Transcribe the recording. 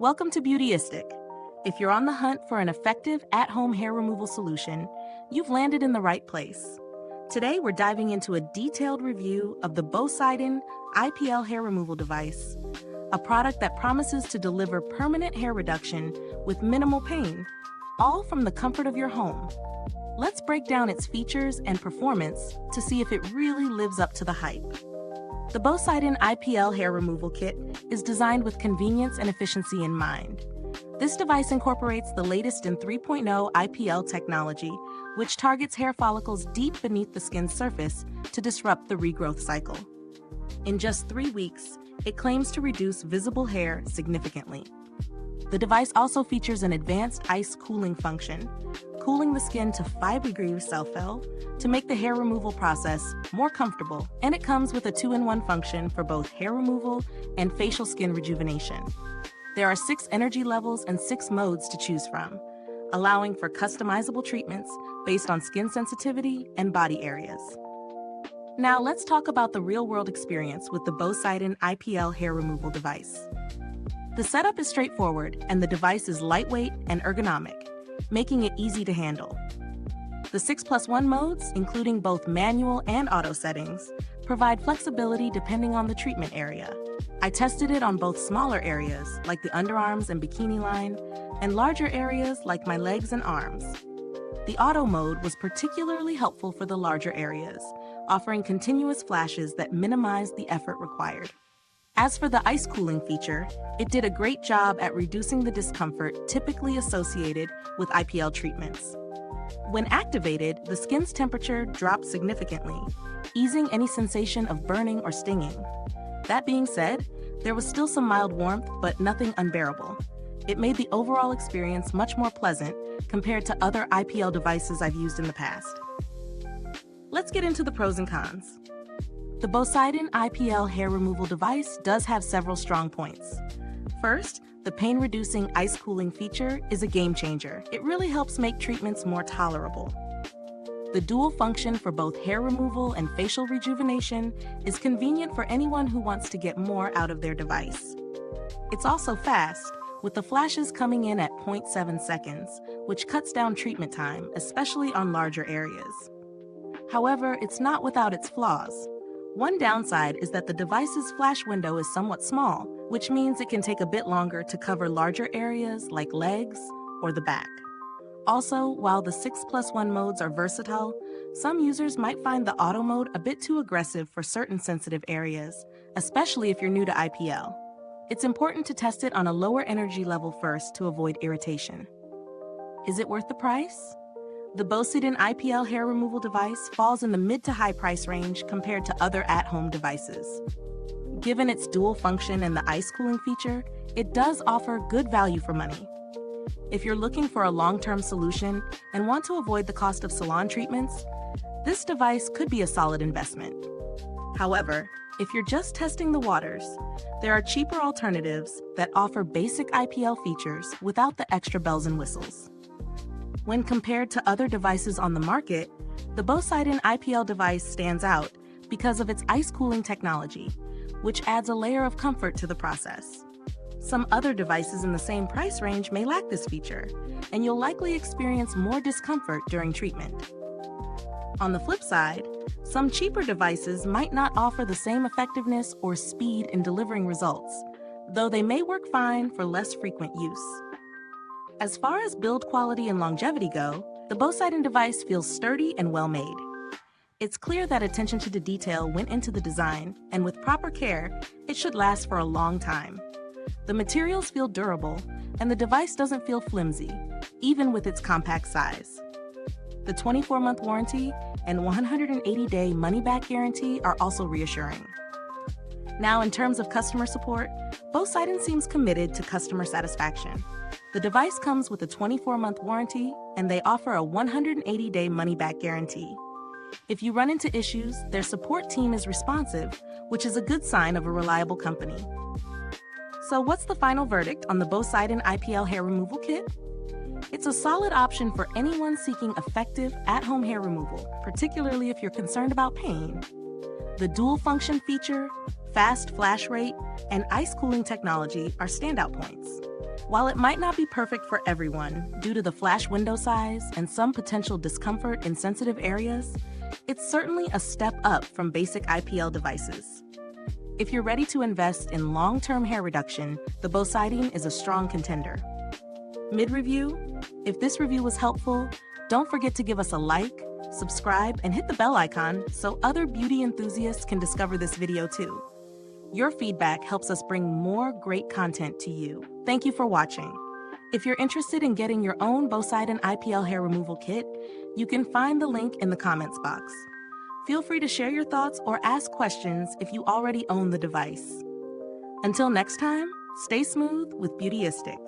Welcome to Beautyistic. If you're on the hunt for an effective at-home hair removal solution, you've landed in the right place. Today, we're diving into a detailed review of the BoSidin IPL Hair Removal device, a product that promises to deliver permanent hair reduction with minimal pain, all from the comfort of your home. Let's break down its features and performance to see if it really lives up to the hype. The BoSidin IPL Hair Removal Kit is designed with convenience and efficiency in mind. This device incorporates the latest in 3.0 IPL technology, which targets hair follicles deep beneath the skin's surface to disrupt the regrowth cycle. In just 3 weeks, it claims to reduce visible hair significantly. The device also features an advanced ice cooling function, cooling the skin to 5 degrees Celsius to make the hair removal process more comfortable, and it comes with a 2-in-1 function for both hair removal and facial skin rejuvenation. There are 6 energy levels and 6 modes to choose from, allowing for customizable treatments based on skin sensitivity and body areas. Now let's talk about the real-world experience with the BoSidin IPL hair removal device. The setup is straightforward and the device is lightweight and ergonomic, making it easy to handle. The 6+1 modes, including both manual and auto settings, provide flexibility depending on the treatment area. I tested it on both smaller areas, like the underarms and bikini line, and larger areas like my legs and arms. The auto mode was particularly helpful for the larger areas, offering continuous flashes that minimize the effort required. As for the ice cooling feature, it did a great job at reducing the discomfort typically associated with IPL treatments. When activated, the skin's temperature dropped significantly, easing any sensation of burning or stinging. That being said, there was still some mild warmth, but nothing unbearable. It made the overall experience much more pleasant compared to other IPL devices I've used in the past. Let's get into the pros and cons. The BoSidin IPL hair removal device does have several strong points. First, the pain-reducing ice cooling feature is a game changer. It really helps make treatments more tolerable. The dual function for both hair removal and facial rejuvenation is convenient for anyone who wants to get more out of their device. It's also fast, with the flashes coming in at 0.7 seconds, which cuts down treatment time, especially on larger areas. However, it's not without its flaws. One downside is that the device's flash window is somewhat small, which means it can take a bit longer to cover larger areas like legs or the back. Also, while the 6+1 modes are versatile, some users might find the auto mode a bit too aggressive for certain sensitive areas, especially if you're new to IPL. It's important to test it on a lower energy level first to avoid irritation. Is it worth the price? The BoSidin IPL hair removal device falls in the mid to high price range compared to other at-home devices. Given its dual function and the ice cooling feature, it does offer good value for money. If you're looking for a long-term solution and want to avoid the cost of salon treatments, this device could be a solid investment. However, if you're just testing the waters, there are cheaper alternatives that offer basic IPL features without the extra bells and whistles. When compared to other devices on the market, the BoSidin IPL device stands out because of its ice cooling technology, which adds a layer of comfort to the process. Some other devices in the same price range may lack this feature, and you'll likely experience more discomfort during treatment. On the flip side, some cheaper devices might not offer the same effectiveness or speed in delivering results, though they may work fine for less frequent use. As far as build quality and longevity go, the BoSidin device feels sturdy and well-made. It's clear that attention to the detail went into the design, and with proper care, it should last for a long time. The materials feel durable, and the device doesn't feel flimsy, even with its compact size. The 24-month warranty and 180-day money-back guarantee are also reassuring. Now, in terms of customer support, BoSidin seems committed to customer satisfaction. The device comes with a 24-month warranty, and they offer a 180-day money-back guarantee. If you run into issues, their support team is responsive, which is a good sign of a reliable company. So what's the final verdict on the BoSidin IPL hair removal kit? It's a solid option for anyone seeking effective at-home hair removal, particularly if you're concerned about pain. The dual function feature, fast flash rate, and ice cooling technology are standout points. While it might not be perfect for everyone due to the flash window size and some potential discomfort in sensitive areas, it's certainly a step up from basic IPL devices. If you're ready to invest in long-term hair reduction, the BoSidin is a strong contender. Mid-review, if this review was helpful, don't forget to give us a like, subscribe, and hit the bell icon so other beauty enthusiasts can discover this video too. Your feedback helps us bring more great content to you. Thank you for watching. If you're interested in getting your own BoSidin IPL hair removal kit, you can find the link in the comments box. Feel free to share your thoughts or ask questions if you already own the device. Until next time, stay smooth with Beautyistic.